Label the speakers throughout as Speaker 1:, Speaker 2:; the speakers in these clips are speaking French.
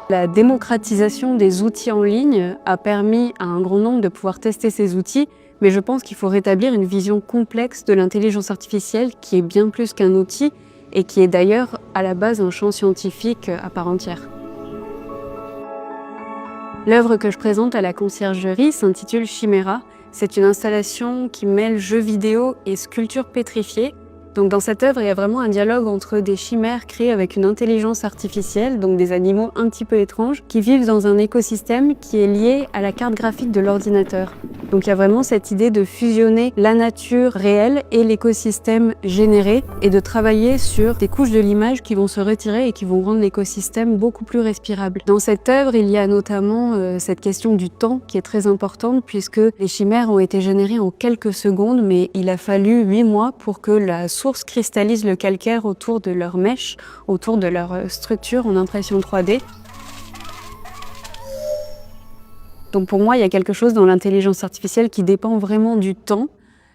Speaker 1: La démocratisation des outils en ligne a permis à un grand nombre de pouvoir tester ces outils, mais je pense qu'il faut rétablir une vision complexe de l'intelligence artificielle qui est bien plus qu'un outil et qui est d'ailleurs à la base un champ scientifique à part entière. L'œuvre que je présente à la Conciergerie s'intitule Chimera. C'est une installation qui mêle jeux vidéo et sculpture pétrifiée. Donc dans cette œuvre, il y a vraiment un dialogue entre des chimères créées avec une intelligence artificielle, donc des animaux un petit peu étranges, qui vivent dans un écosystème qui est lié à la carte graphique de l'ordinateur. Donc il y a vraiment cette idée de fusionner la nature réelle et l'écosystème généré et de travailler sur des couches de l'image qui vont se retirer et qui vont rendre l'écosystème beaucoup plus respirable. Dans cette œuvre, il y a notamment cette question du temps qui est très importante puisque les chimères ont été générées en quelques secondes, mais il a fallu 8 mois pour que la source cristallise le calcaire autour de leur mèche, autour de leur structure en impression 3D. Donc pour moi, il y a quelque chose dans l'intelligence artificielle qui dépend vraiment du temps.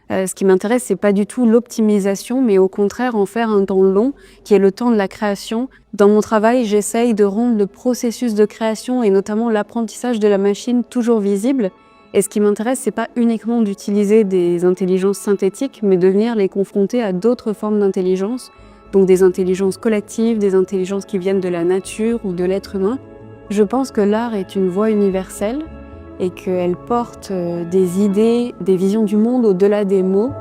Speaker 1: Ce qui m'intéresse, c'est pas du tout l'optimisation, mais au contraire en faire un temps long, qui est le temps de la création. Dans mon travail, j'essaye de rendre le processus de création et notamment l'apprentissage de la machine toujours visible. Et ce qui m'intéresse, c'est pas uniquement d'utiliser des intelligences synthétiques, mais de venir les confronter à d'autres formes d'intelligence, donc des intelligences collectives, des intelligences qui viennent de la nature ou de l'être humain. Je pense que l'art est une voie universelle et qu'elle porte des idées, des visions du monde au-delà des mots.